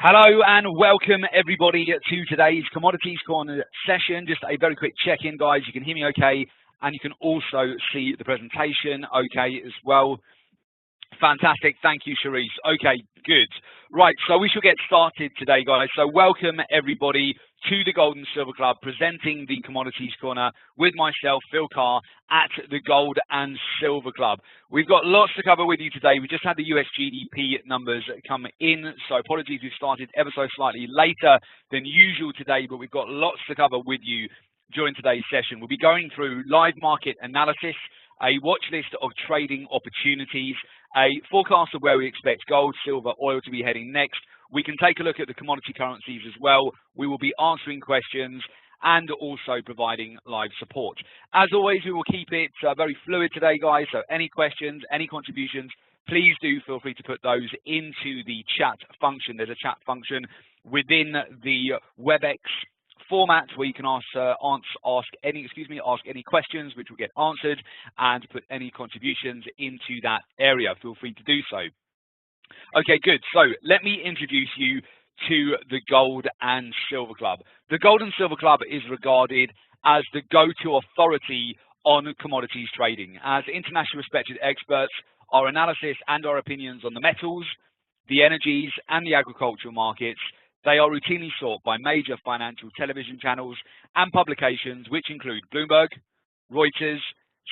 Hello and welcome everybody to today's Commodities Corner session. Just a very quick check-in, guys. You can hear me okay, and you can also see the presentation okay as well. Fantastic. Thank you, Sharice. Okay, good. Right, so we shall get started today, guys. So welcome everybody to the Gold and Silver Club, presenting the Commodities Corner with myself, Phil Carr, at the Gold and Silver Club. We've got lots to cover with you today. We just had the US GDP numbers come in, so apologies we've started ever so slightly later than usual today, but we've got lots to cover with you during today's session. We'll be going through live market analysis, a watch list of trading opportunities, a forecast of where we expect gold, silver, oil to be heading next. We can take a look at the commodity currencies as well. We will be answering questions and also providing live support. As always, we will keep it very fluid today, guys. So any questions, any contributions, please do feel free to put those into the chat function. There's a chat function within the WebEx format where you can ask any questions which will get answered, and put any contributions into that area. Feel free to do so. Okay, good. So let me introduce you to the Gold and Silver Club. The Gold and Silver Club is regarded as the go-to authority on commodities trading. As internationally respected experts, our analysis and our opinions on the metals, the energies, and the agricultural markets, they are routinely sought by major financial television channels and publications, which include Bloomberg, Reuters,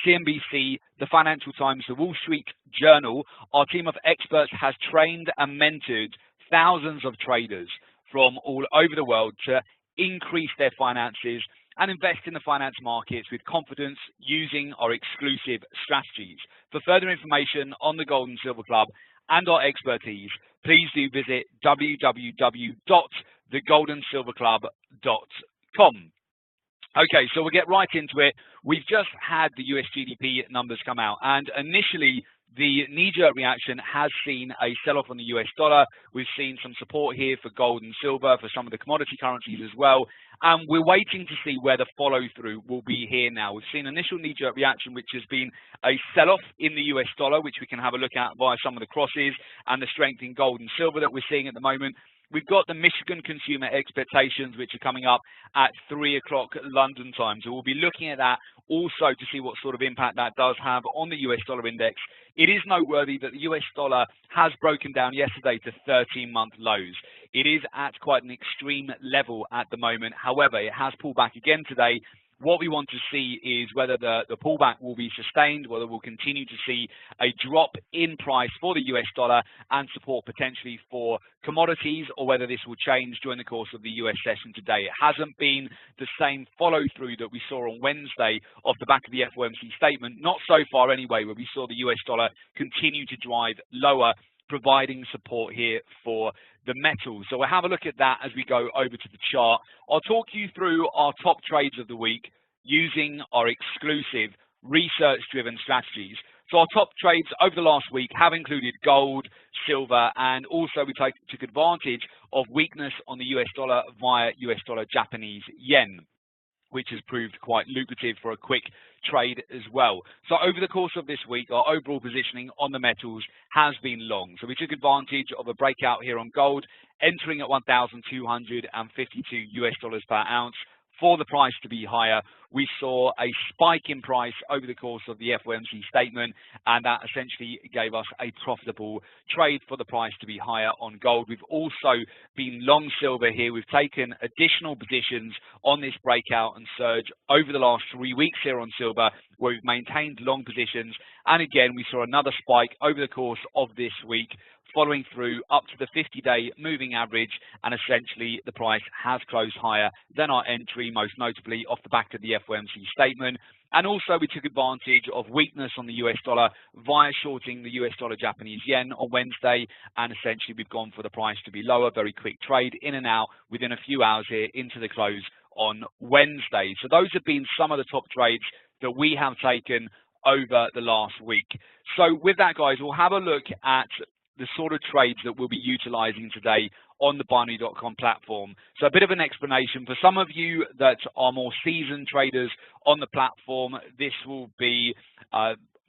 CNBC, the Financial Times, the Wall Street Journal. Our team of experts has trained and mentored thousands of traders from all over the world to increase their finances and invest in the finance markets with confidence using our exclusive strategies. For further information on the Gold and Silver Club and our expertise, please do visit www.thegoldensilverclub.com. Okay, so we'll get right into it. We've just had the US GDP numbers come out, and initially the knee-jerk reaction has seen a sell-off on the US dollar. We've seen some support here for gold and silver, for some of the commodity currencies as well, and we're waiting to see where the follow-through will be here now. We've seen initial knee-jerk reaction, which has been a sell-off in the US dollar, which we can have a look at via some of the crosses and the strength in gold and silver that we're seeing at the moment. We've got the Michigan consumer expectations, which are coming up at 3 o'clock London time. So we'll be looking at that also to see what sort of impact that does have on the US dollar index. It is noteworthy that the US dollar has broken down yesterday to 13-month lows. It is at quite an extreme level at the moment. However, it has pulled back again today. What we want to see is whether the pullback will be sustained, whether we'll continue to see a drop in price for the US dollar and support potentially for commodities, or whether this will change during the course of the US session today. It hasn't been the same follow-through that we saw on Wednesday off the back of the FOMC statement, not so far anyway, where we saw the US dollar continue to drive lower, providing support here for the metals. So we'll have a look at that as we go over to the chart. I'll talk you through our top trades of the week using our exclusive research-driven strategies. So our top trades over the last week have included gold, silver, and also we took advantage of weakness on the US dollar via US dollar Japanese yen, which has proved quite lucrative for a quick trade as well. So over the course of this week, our overall positioning on the metals has been long. So we took advantage of a breakout here on gold, entering at 1,252 US dollars per ounce. For the price to be higher, we saw a spike in price over the course of the FOMC statement, and that essentially gave us a profitable trade for the price to be higher on gold. We've also been long silver here. We've taken additional positions on this breakout and surge over the last 3 weeks here on silver, where we've maintained long positions. And again, we saw another spike over the course of this week, following through up to the 50-day moving average, and essentially the price has closed higher than our entry, most notably off the back of the FOMC statement. And also we took advantage of weakness on the US dollar via shorting the US dollar Japanese yen on Wednesday, and essentially we've gone for the price to be lower. Very quick trade in and out within a few hours here into the close on Wednesday. So those have been some of the top trades that we have taken over the last week. So with that, guys, we'll have a look at the sort of trades that we'll be utilizing today on the binary.com platform. So a bit of an explanation for some of you that are more seasoned traders on the platform. This will be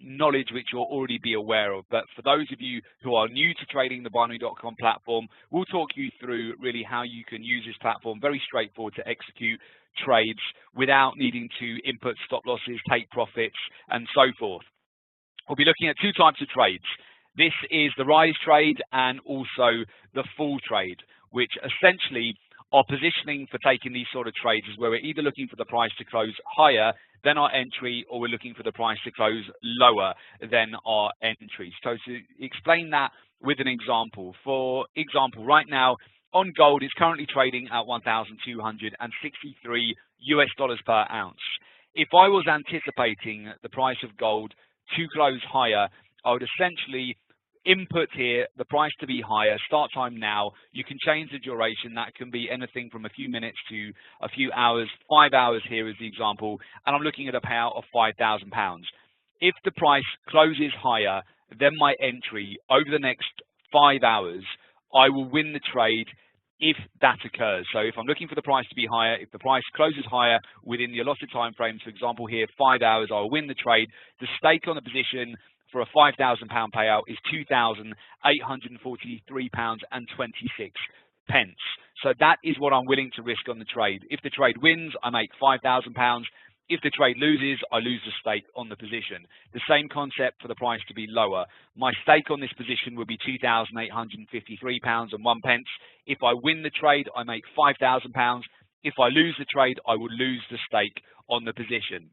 knowledge which you'll already be aware of. But for those of you who are new to trading the binary.com platform, we'll talk you through really how you can use this platform, very straightforward, to execute trades without needing to input stop losses, take profits, and so forth. We'll be looking at two types of trades. This is the rise trade and also the fall trade, which essentially are positioning for taking these sort of trades is where we're either looking for the price to close higher than our entry, or we're looking for the price to close lower than our entry. So to explain that with an example, for example, right now on gold, it's currently trading at 1,263 US dollars per ounce. If I was anticipating the price of gold to close higher, I would essentially input here the price to be higher, start time now. You can change the duration. That can be anything from a few minutes to a few hours. 5 hours here is the example, and I'm looking at a payout of £5,000. If the price closes higher than my entry over the next 5 hours, I will win the trade if that occurs. So if I'm looking for the price to be higher, if the price closes higher within the allotted time frames, for example here, 5 hours, I'll win the trade. The stake on the position for a £5,000 payout is £2,843.26. So that is what I'm willing to risk on the trade. If the trade wins, I make £5,000. If the trade loses, I lose the stake on the position. The same concept for the price to be lower. My stake on this position would be £2,853.01. If I win the trade, I make £5,000. If I lose the trade, I will lose the stake on the position.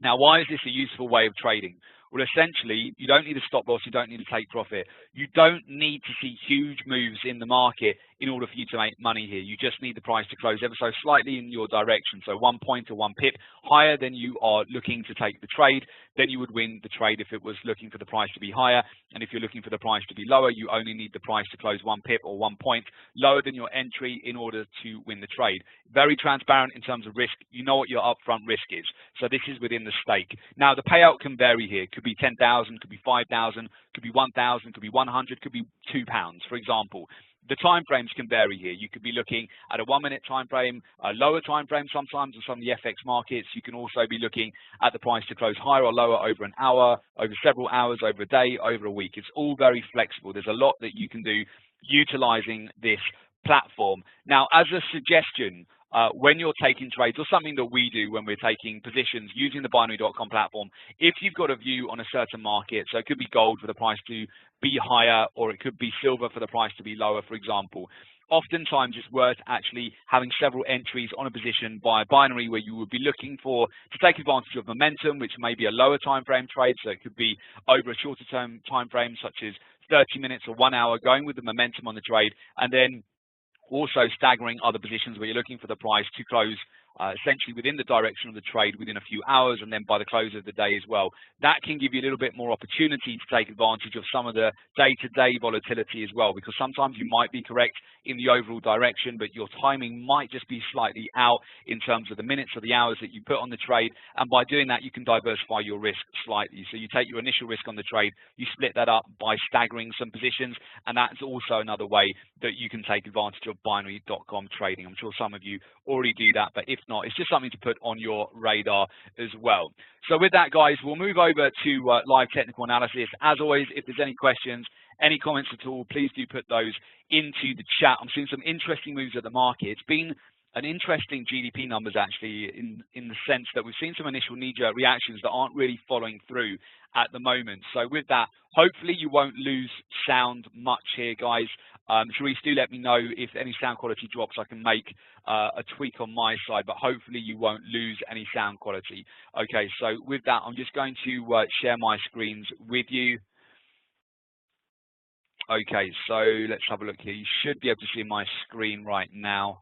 Now, why is this a useful way of trading? Well, essentially, you don't need a stop loss, you don't need to take profit. You don't need to see huge moves in the market in order for you to make money here. You just need the price to close ever so slightly in your direction. So 1 point or 1 pip higher than you are looking to take the trade, then you would win the trade if it was looking for the price to be higher. And if you're looking for the price to be lower, you only need the price to close 1 pip or 1 point lower than your entry in order to win the trade. Very transparent in terms of risk. You know what your upfront risk is. So this is within the stake. Now, the payout can vary here. Could be 10,000, could be 5,000, could be 1,000, could be 100, could be £2, for example. The time frames can vary here. You could be looking at a 1 minute time frame, a lower time frame sometimes on some of the FX markets. You can also be looking at the price to close higher or lower over an hour, over several hours, over a day, over a week. It's all very flexible. There's a lot that you can do utilizing this platform. Now, as a suggestion, when you're taking trades, or something that we do when we're taking positions using the binary.com platform, if you've got a view on a certain market, so it could be gold for the price to be higher, or it could be silver for the price to be lower, for example, oftentimes it's worth actually having several entries on a position by binary where you would be looking for to take advantage of momentum, which may be a lower time frame trade. So it could be over a shorter term time frame, such as 30 minutes or 1 hour, going with the momentum on the trade, and then also staggering other positions where you're looking for the price to close essentially within the direction of the trade within a few hours, and then by the close of the day as well. That can give you a little bit more opportunity to take advantage of some of the day-to-day volatility as well, because sometimes you might be correct in the overall direction, but your timing might just be slightly out in terms of the minutes or the hours that you put on the trade, and by doing that, you can diversify your risk slightly. So you take your initial risk on the trade, you split that up by staggering some positions, and that's also another way that you can take advantage of binary.com trading. I'm sure some of you already do that, but if not, it's just something to put on your radar as well. So with that, guys, we'll move over to live technical analysis. As always, if there's any questions, any comments at all, please do put those into the chat. I'm seeing some interesting moves at the market. It's been an interesting GDP numbers, actually, in the sense that we've seen some initial knee-jerk reactions that aren't really following through at the moment. So with that, hopefully you won't lose sound much here, guys. Sharice, do let me know if any sound quality drops. I can make a tweak on my side, but hopefully you won't lose any sound quality. Okay, so with that, I'm just going to share my screens with you. Okay, so let's have a look here. You should be able to see my screen right now.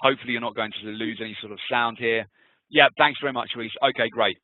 Hopefully you're not going to lose any sort of sound here. Yeah, thanks very much, Reese. Okay, great.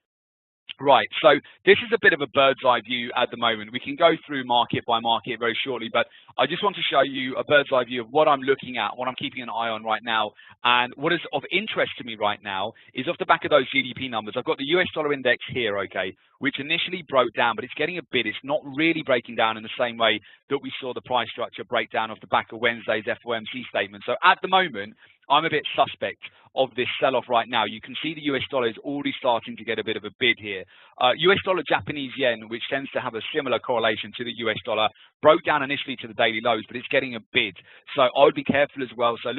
Right, so this is a bit of a bird's eye view at the moment. We can go through market by market very shortly, but I just want to show you a bird's eye view of what I'm looking at, what I'm keeping an eye on right now. And what is of interest to me right now is off the back of those GDP numbers. I've got the US dollar index here, okay, which initially broke down, but it's getting a bit. It's not really breaking down in the same way that we saw the price structure break down off the back of Wednesday's FOMC statement. So at the moment, I'm a bit suspect of this sell-off right now. You can see the US dollar is already starting to get a bit of a bid here. US dollar Japanese yen, which tends to have a similar correlation to the US dollar, broke down initially to the daily lows, but it's getting a bid. So I would be careful as well. So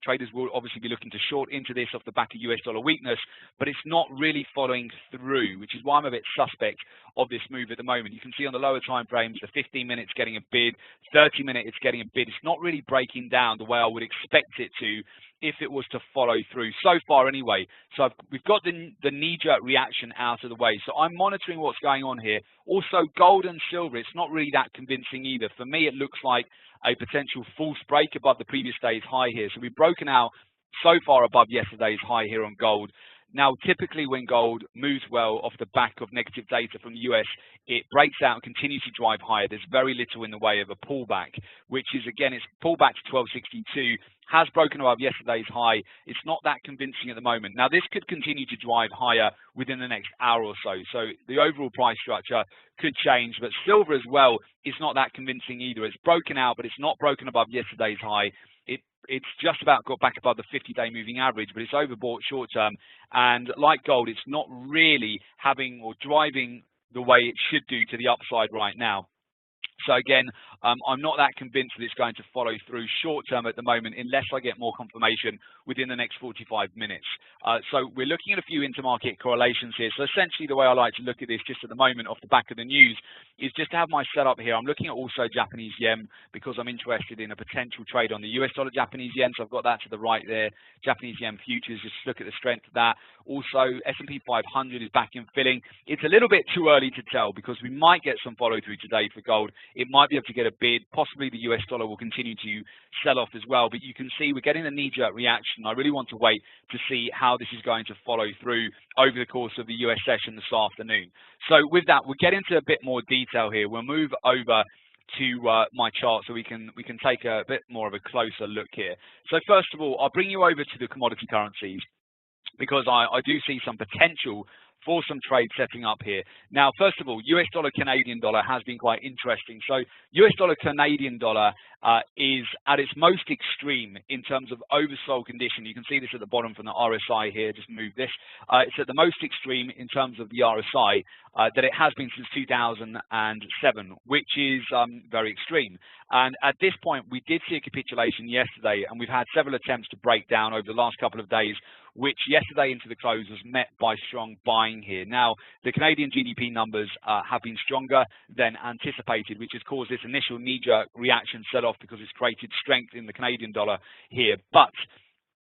traders will obviously be looking to short into this off the back of US dollar weakness, but it's not really following through, which is why I'm a bit suspect of this move at the moment. You can see on the lower time frames, the 15 minutes getting a bid, 30 minute it's getting a bid. It's not really breaking down the way I would expect it to if it was to follow through so far anyway. So we've got the knee-jerk reaction out of the way. So I'm monitoring what's going on here. Also, gold and silver, it's not really that convincing either. For me, it looks like a potential false break above the previous day's high here. So we've broken out so far above yesterday's high here on gold. Now, typically when gold moves well off the back of negative data from the US, it breaks out and continues to drive higher. There's very little in the way of a pullback, which is, again, it's pullback to 1262, has broken above yesterday's high. It's not that convincing at the moment. Now, this could continue to drive higher within the next hour or so. So the overall price structure could change, but silver as well is not that convincing either. It's broken out, but it's not broken above yesterday's high. It's just about got back above the 50-day moving average, but it's overbought short term. And like gold, it's not really having or driving the way it should do to the upside right now. So again, I'm not that convinced that it's going to follow through short term at the moment unless I get more confirmation within the next 45 minutes. So we're looking at a few intermarket correlations here. So essentially the way I like to look at this just at the moment off the back of the news is just to have my setup here. I'm looking at also Japanese yen because I'm interested in a potential trade on the US dollar Japanese yen. So I've got that to the right there. Japanese yen futures, just look at the strength of that. Also S&P 500 is back in filling. It's a little bit too early to tell because we might get some follow through today for gold. It might be able to get a bid. Possibly the US dollar will continue to sell off as well. But you can see we're getting a knee-jerk reaction. I really want to wait to see how this is going to follow through over the course of the US session this afternoon. So with that, we'll get into a bit more detail here. We'll move over to my chart so we can take a bit more of a closer look here. So first of all, I'll bring you over to the commodity currencies because I do see some potential for some trade setting up here. Now, first of all, US dollar Canadian dollar has been quite interesting. So US dollar Canadian dollar is at its most extreme in terms of oversold condition. You can see this at the bottom from the RSI here, just move this. It's at the most extreme in terms of the RSI that it has been since 2007, which is very extreme. And at this point, we did see a capitulation yesterday, and we've had several attempts to break down over the last couple of days, which yesterday into the close was met by strong buying here. Now, the Canadian GDP numbers have been stronger than anticipated, which has caused this initial knee-jerk reaction sell-off because it's created strength in the Canadian dollar here. But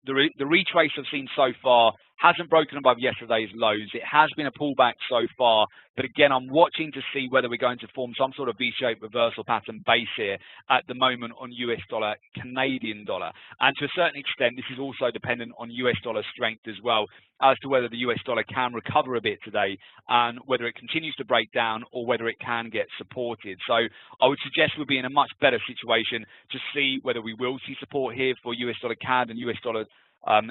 the retrace I've seen so far hasn't broken above yesterday's lows. It has been a pullback so far, but again, I'm watching to see whether we're going to form some sort of V-shaped reversal pattern base here at the moment on US dollar, Canadian dollar. And to a certain extent, this is also dependent on US dollar strength as well as to whether the US dollar can recover a bit today and whether it continues to break down or whether it can get supported. So I would suggest we'll be in a much better situation to see whether we will see support here for US dollar CAD and US dollar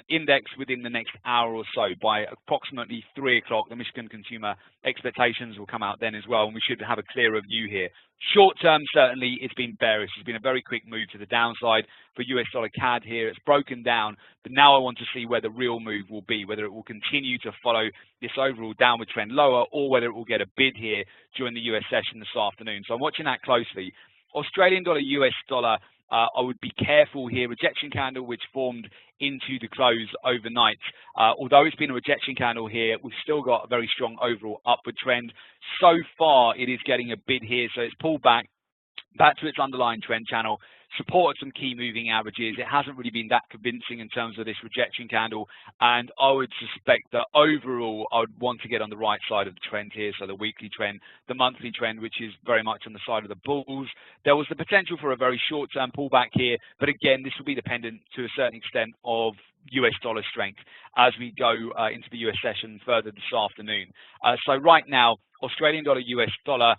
index within the next hour or so. By approximately 3 o'clock, the Michigan consumer expectations will come out then as well, and we should have a clearer view here. Short term, certainly, it's been bearish. It's been a very quick move to the downside for US dollar CAD here. It's broken down, but now I want to see where the real move will be, whether it will continue to follow this overall downward trend lower or whether it will get a bid here during the US session this afternoon. So I'm watching that closely. Australian dollar, US dollar, I would be careful here. Rejection candle which formed into the close overnight. Although it's been a rejection candle here, we've still got a very strong overall upward trend. So far, it is getting a bid here, so it's pulled back to its underlying trend channel, supported some key moving averages. It hasn't really been that convincing in terms of this rejection candle, and I would suspect that overall I would want to get on the right side of the trend here, so the weekly trend, the monthly trend, which is very much on the side of the bulls. There was the potential for a very short-term pullback here, but again, this will be dependent to a certain extent of US dollar strength as we go into the US session further this afternoon. So right now, Australian dollar, US dollar,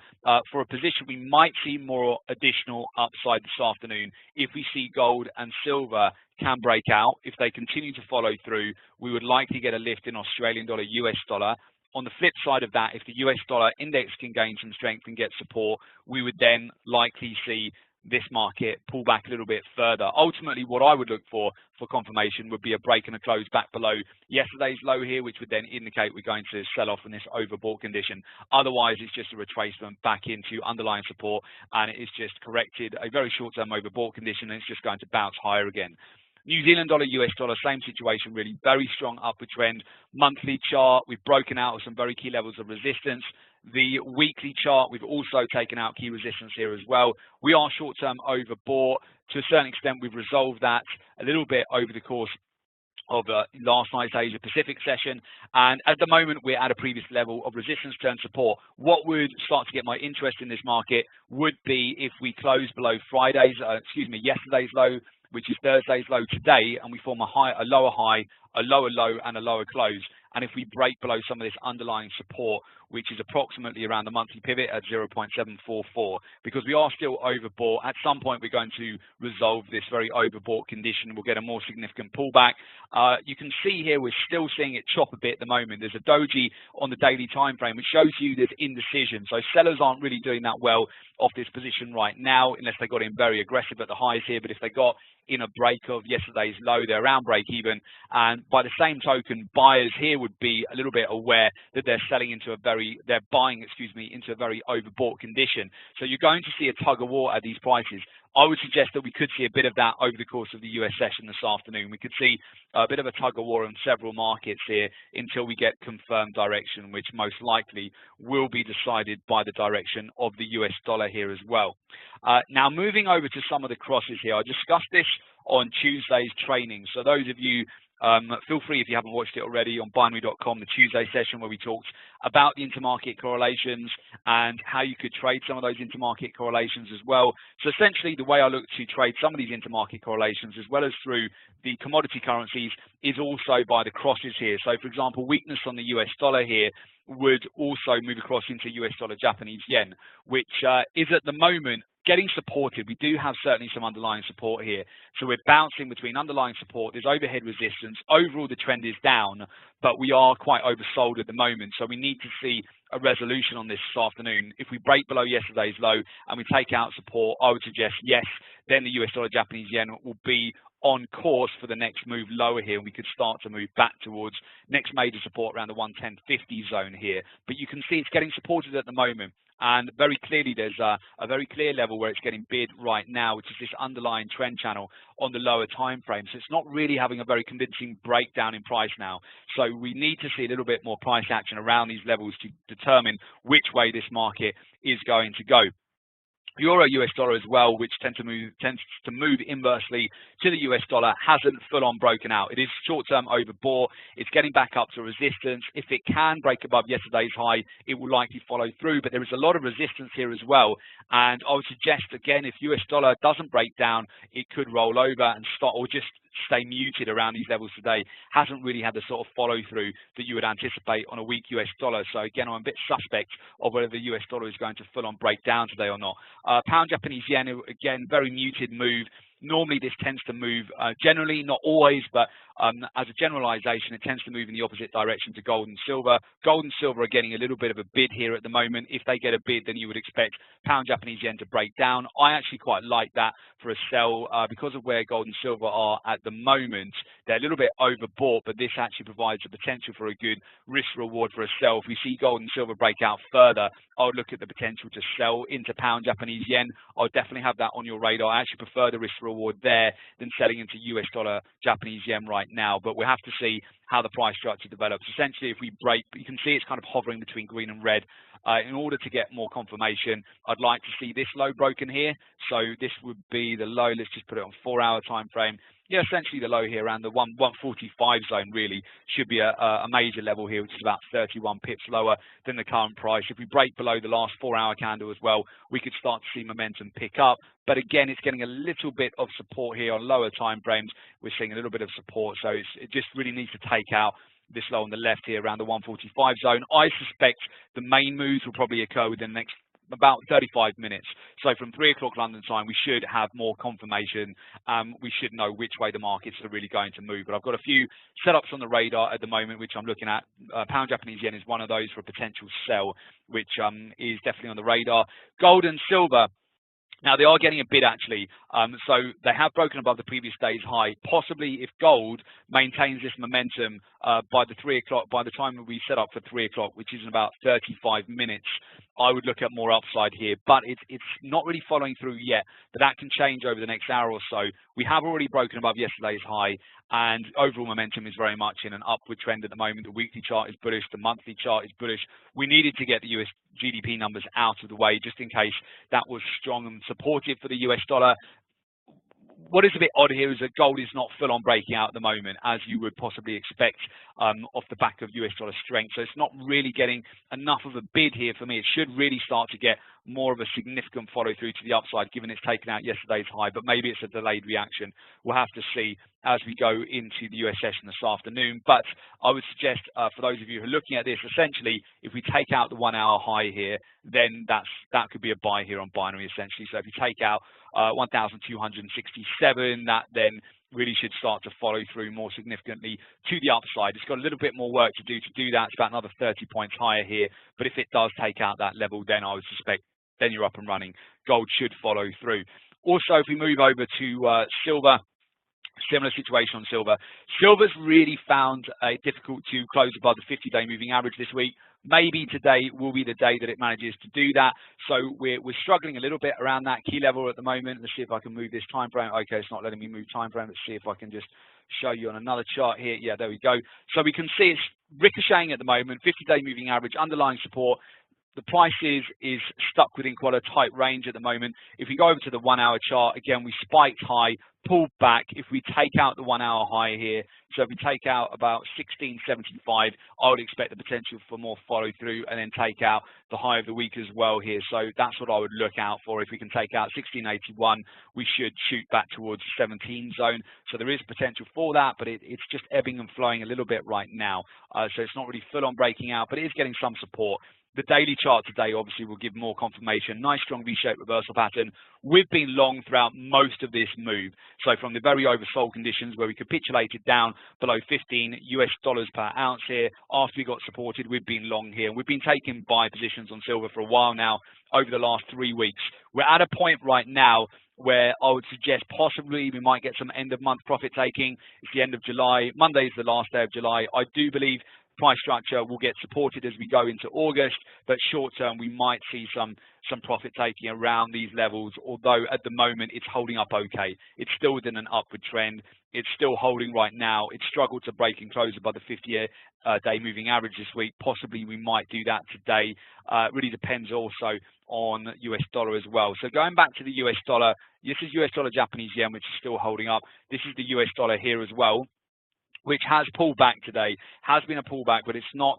for a position we might see more additional upside this afternoon if we see gold and silver can break out. If they continue to follow through, we would likely get a lift in Australian dollar, US dollar. On the flip side of that, if the US dollar index can gain some strength and get support, we would then likely see this market pull back a little bit further. Ultimately, what I would look for confirmation would be a break and a close back below yesterday's low here, which would then indicate we're going to sell off in this overbought condition. Otherwise, it's just a retracement back into underlying support, and it's just corrected a very short-term overbought condition, and it's just going to bounce higher again. New Zealand dollar, US dollar, same situation really, very strong upward trend. Monthly chart, we've broken out of some very key levels of resistance. The weekly chart, we've also taken out key resistance here as well. We are short-term overbought. To a certain extent, we've resolved that a little bit over the course of last night's Asia Pacific session, and at the moment we're at a previous level of resistance turn support. What would start to get my interest in this market would be if we close below yesterday's low, which is Thursday's low today, and we form a lower high, a lower low, and a lower close. And if we break below some of this underlying support, which is approximately around the monthly pivot at 0.744, because we are still overbought. At some point, we're going to resolve this very overbought condition. We'll get a more significant pullback. You can see here, we're still seeing it chop a bit at the moment. There's a doji on the daily time frame, which shows you there's indecision. So sellers aren't really doing that well off this position right now, unless they got in very aggressive at the highs here. But if they got in a break of yesterday's low, they're around break even. And by the same token, buyers here would be a little bit aware that they're buying into a very overbought condition. So you're going to see a tug of war at these prices. I would suggest that we could see a bit of that over the course of the US session this afternoon. We could see a bit of a tug of war in several markets here until we get confirmed direction, which most likely will be decided by the direction of the US dollar here as well. Now, moving over to some of the crosses here, I discussed this on Tuesday's training. So those of you, feel free, if you haven't watched it already, on binary.com, the Tuesday session where we talked about the intermarket correlations and how you could trade some of those intermarket correlations as well. So essentially, the way I look to trade some of these intermarket correlations, as well as through the commodity currencies, is also by the crosses here. So for example, weakness on the US dollar here would also move across into US dollar Japanese yen, which is at the moment getting supported. We do have certainly some underlying support here. So we're bouncing between underlying support, there's overhead resistance. Overall, the trend is down, but we are quite oversold at the moment. So we need to see a resolution on this afternoon. If we break below yesterday's low and we take out support, I would suggest yes, then the US dollar Japanese yen will be on course for the next move lower here, and we could start to move back towards next major support around the 110.50 zone here. But you can see it's getting supported at the moment. And very clearly, there's a very clear level where it's getting bid right now, which is this underlying trend channel on the lower time frame. So it's not really having a very convincing breakdown in price now. So we need to see a little bit more price action around these levels to determine which way this market is going to go. Euro US dollar as well, which tends to move inversely to the US dollar, hasn't full on broken out. It is short-term overbought. It's getting back up to resistance. If it can break above yesterday's high, it will likely follow through, but there is a lot of resistance here as well. And I would suggest, again, if US dollar doesn't break down, it could roll over and start, or just stay muted around these levels today. Hasn't really had the sort of follow through that you would anticipate on a weak US dollar. So again, I'm a bit suspect of whether the US dollar is going to full on break down today or not. Pound Japanese yen, again, very muted move. Normally this tends to move, generally, not always, but as a generalization, it tends to move in the opposite direction to gold and silver. Gold and silver are getting a little bit of a bid here at the moment. If they get a bid, then you would expect pound Japanese yen to break down. I actually quite like that for a sell because of where gold and silver are at the moment. They're a little bit overbought, but this actually provides the potential for a good risk reward for a sell. If we see gold and silver break out further, I would look at the potential to sell into pound Japanese yen. I would definitely have that on your radar. I actually prefer the risk reward there than selling into US dollar Japanese yen right now, but we'll have to see how the price structure develops. Essentially, if we break, you can see it's kind of hovering between green and red. In order to get more confirmation, I'd like to see this low broken here. So this would be the low. Let's just put it on 4-hour time frame. Yeah, essentially the low here around the 145 zone really should be a major level here, which is about 31 pips lower than the current price. If we break below the last 4-hour candle as well, we could start to see momentum pick up. But again, it's getting a little bit of support here on lower time frames. We're seeing a little bit of support, so it just really needs to take out this low on the left here around the 145 zone. I suspect the main moves will probably occur within the next about 35 minutes. So from 3 o'clock London time, we should have more confirmation. We should know which way the markets are really going to move. But I've got a few setups on the radar at the moment, which I'm looking at. Pound Japanese yen is one of those for a potential sell, which is definitely on the radar. Gold and silver. Now they are getting a bid actually, so they have broken above the previous day's high. Possibly if gold maintains this momentum by the 3 o'clock, by the time we set up for 3 o'clock, which is in about 35 minutes, I would look at more upside here. But it's not really following through yet. But that can change over the next hour or so. We have already broken above yesterday's high, and overall momentum is very much in an upward trend at the moment. The weekly chart is bullish, the monthly chart is bullish. We needed to get the US GDP numbers out of the way just in case that was strong and supportive for the US dollar. What is a bit odd here is that gold is not full on breaking out at the moment, as you would possibly expect off the back of US dollar strength. So it's not really getting enough of a bid here for me. It should really start to get more of a significant follow through to the upside, given it's taken out yesterday's high, but maybe it's a delayed reaction. We'll have to see as we go into the US session this afternoon. But I would suggest for those of you who are looking at this, essentially, if we take out the 1 hour high here, then that could be a buy here on binary, essentially. So if you take out 1,267, that then really should start to follow through more significantly to the upside. It's got a little bit more work to do that. It's about another 30 points higher here. But if it does take out that level, then I would suspect then you're up and running. Gold should follow through. Also, if we move over to silver, similar situation on silver. Silver's really found it difficult to close above the 50-day moving average this week. Maybe today will be the day that it manages to do that. So we're struggling a little bit around that key level at the moment. Let's see if I can move this time frame. Okay, it's not letting me move time frame. Let's see if I can just show you on another chart here. Yeah, there we go. So we can see it's ricocheting at the moment. 50-day moving average, underlying support. The price is stuck within quite a tight range at the moment. If we go over to the 1 hour chart, again, we spiked high, pulled back. If we take out the 1 hour high here, so if we take out about 1675, I would expect the potential for more follow through and then take out the high of the week as well here. So that's what I would look out for. If we can take out 1681, we should shoot back towards the 17 zone. So there is potential for that, but it's just ebbing and flowing a little bit right now. So it's not really full on breaking out, but it is getting some support. The daily chart today obviously will give more confirmation. Nice strong V-shaped reversal pattern. We've been long throughout most of this move. So from the very oversold conditions where we capitulated down below 15 US dollars per ounce here, after we got supported, we've been long here. We've been taking buy positions on silver for a while now, over the last 3 weeks. We're at a point right now where I would suggest possibly we might get some end of month profit taking. It's the end of July. Monday is the last day of July. I do believe price structure will get supported as we go into August, but short term we might see some profit taking around these levels, although at the moment it's holding up okay. It's still within an upward trend. It's still holding right now. It's struggled to break and close above the 50-day moving average this week. Possibly we might do that today. It really depends also on US dollar as well. So going back to the US dollar, this is US dollar Japanese yen, which is still holding up. This is the US dollar here as well, which has pulled back today, has been a pullback, but it's not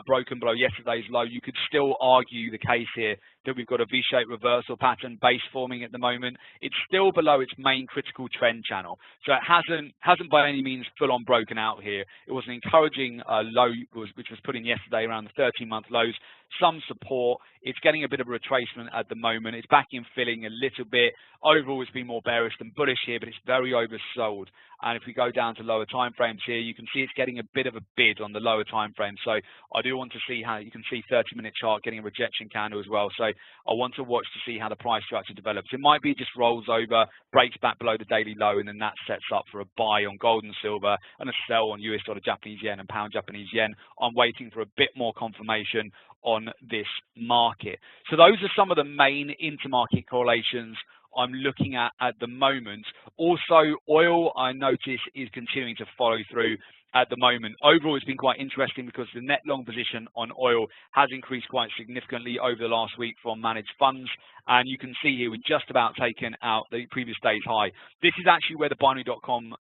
broken below yesterday's low. You could still argue the case here that we've got a V-shaped reversal pattern base forming at the moment. It's still below its main critical trend channel. So it hasn't by any means full on broken out here. It was an encouraging low which was put in yesterday around the 13-month lows. Some support. It's getting a bit of a retracement at the moment. It's back in filling a little bit. Overall, it's been more bearish than bullish here, but it's very oversold. And if we go down to lower time frames here, you can see it's getting a bit of a bid on the lower time frame. So I do want to see how you can see 30-minute chart getting a rejection candle as well. So I want to watch to see how the price structure develops. It might be just rolls over, breaks back below the daily low, and then that sets up for a buy on gold and silver and a sell on US dollar Japanese yen and pound Japanese yen. I'm waiting for a bit more confirmation on this market. So those are some of the main intermarket correlations I'm looking at the moment. Also, oil, I notice, is continuing to follow through at the moment. Overall, it's been quite interesting because the net long position on oil has increased quite significantly over the last week from managed funds. And you can see here we've just about taken out the previous day's high. This is actually where the binary.com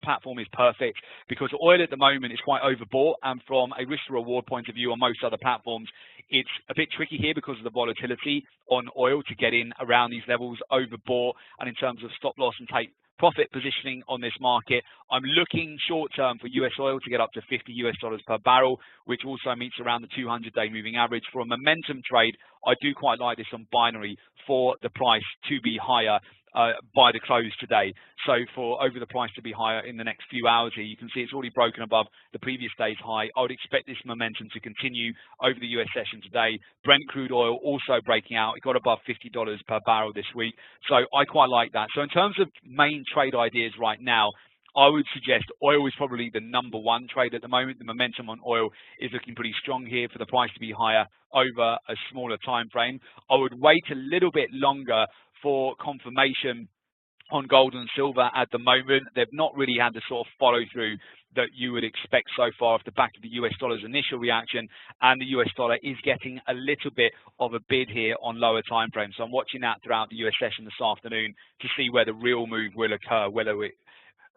platform is perfect, because oil at the moment is quite overbought, and from a risk to reward point of view on most other platforms, it's a bit tricky here because of the volatility on oil to get in around these levels, overbought, and in terms of stop loss and take profit positioning on this market, I'm looking short term for US oil to get up to 50 US dollars per barrel, which also meets around the 200-day moving average. For a momentum trade, I do quite like this on binary for the price to be higher by the close today. So for over the price to be higher in the next few hours here, you can see it's already broken above the previous day's high. I would expect this momentum to continue over the US session today. Brent crude oil also breaking out. It got above $50 per barrel this week. So I quite like that. So in terms of main trade ideas right now, I would suggest oil is probably the number one trade at the moment. The momentum on oil is looking pretty strong here for the price to be higher over a smaller time frame. I would wait a little bit longer for confirmation on gold and silver at the moment. They've not really had the sort of follow through that you would expect so far off the back of the US dollar's initial reaction, and the US dollar is getting a little bit of a bid here on lower time frames. So I'm watching that throughout the US session this afternoon to see where the real move will occur, whether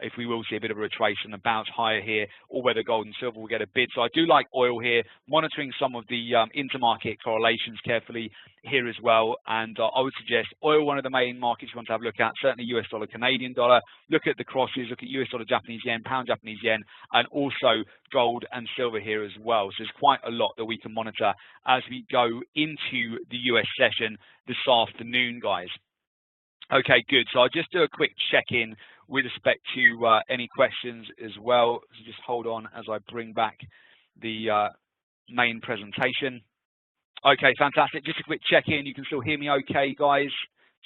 if we will see a bit of a retrace and a bounce higher here, or whether gold and silver will get a bid. So I do like oil here, monitoring some of the intermarket correlations carefully here as well. And I would suggest oil, one of the main markets you want to have a look at, certainly US dollar, Canadian dollar. Look at the crosses, look at US dollar, Japanese yen, pound, Japanese yen, and also gold and silver here as well. So there's quite a lot that we can monitor as we go into the US session this afternoon, guys. Okay, good. So I'll just do a quick check-in with respect to any questions as well. So just hold on as I bring back the main presentation. Okay, fantastic. Just a quick check-in. You can still hear me okay, guys?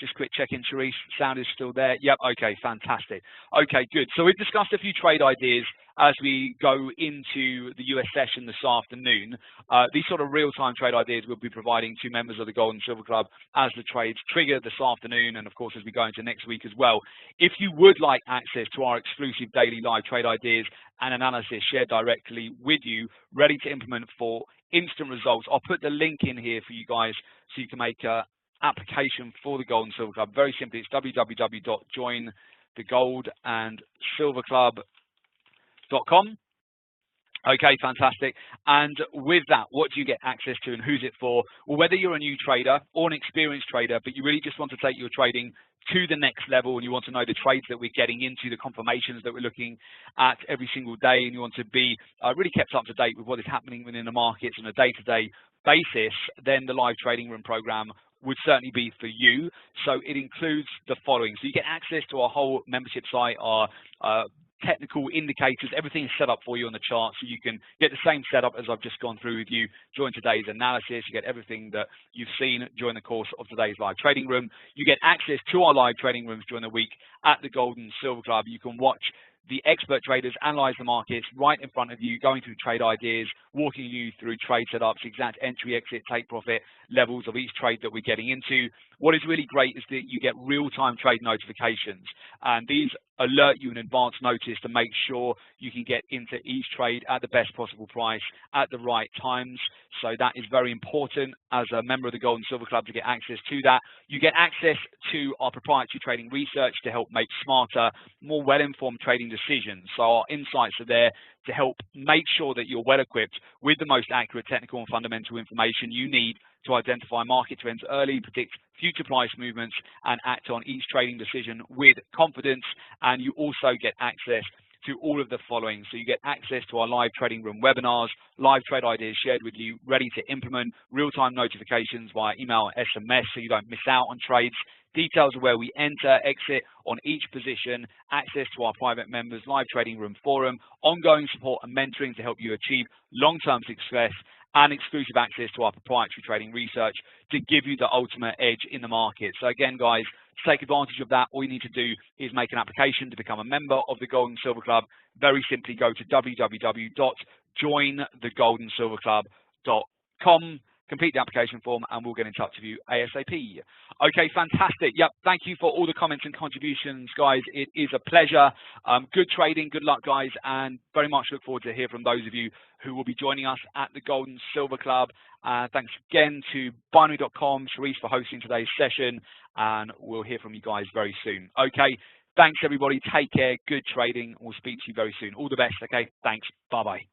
Just quick check-in, Sharice. Sound is still there? Yep, okay, fantastic. Okay, good. So we've discussed a few trade ideas as we go into the US session this afternoon. These sort of real-time trade ideas we'll be providing to members of the Gold and Silver Club as the trades trigger this afternoon, and of course as we go into next week as well. If you would like access to our exclusive daily live trade ideas and analysis shared directly with you, ready to implement for instant results, I'll put the link in here for you guys so you can make a application for the Gold and Silver Club. Very simply, it's www.jointhegoldandsilverclub.com. Okay, fantastic. And with that, what do you get access to and who's it for? Well, whether you're a new trader or an experienced trader, but you really just want to take your trading to the next level and you want to know the trades that we're getting into, the confirmations that we're looking at every single day, and you want to be really kept up to date with what is happening within the markets on a day-to-day basis, then the live trading room program would certainly be for you. So it includes the following. So you get access to our whole membership site, our technical indicators, everything is set up for you on the chart, so you can get the same setup as I've just gone through with you during today's analysis. You get everything that you've seen during the course of today's live trading room. You get access to our live trading rooms during the week at the Gold and Silver Club. You can watch the expert traders analyze the markets right in front of you, going through trade ideas, walking you through trade setups, exact entry, exit, take profit levels of each trade that we're getting into. What is really great is that you get real-time trade notifications, and these alert you in advance notice to make sure you can get into each trade at the best possible price at the right times. So that is very important as a member of the Gold and Silver Club to get access to that. You get access to our proprietary trading research to help make smarter, more well-informed trading decisions. So our insights are there to help make sure that you're well equipped with the most accurate technical and fundamental information you need to identify market trends early, predict future price movements, and act on each trading decision with confidence. And you also get access to all of the following. So you get access to our live trading room webinars, live trade ideas shared with you, ready to implement, real-time notifications via email and SMS so you don't miss out on trades, details of where we enter, exit on each position, access to our private members, live trading room forum, ongoing support and mentoring to help you achieve long-term success, and exclusive access to our proprietary trading research to give you the ultimate edge in the market. So again, guys, to take advantage of that, all you need to do is make an application to become a member of the Gold and Silver Club. Very simply go to www.jointhegoldandsilverclub.com. Complete the application form and we'll get in touch with you ASAP. Okay, fantastic. Yep, thank you for all the comments and contributions, guys. It is a pleasure. Good trading, good luck, guys, and very much look forward to hear from those of you who will be joining us at the Gold and Silver Club. Thanks again to binary.com, Sharice, for hosting today's session, and we'll hear from you guys very soon. Okay, thanks everybody. Take care. Good trading. We'll speak to you very soon. All the best. Okay, thanks. Bye-bye.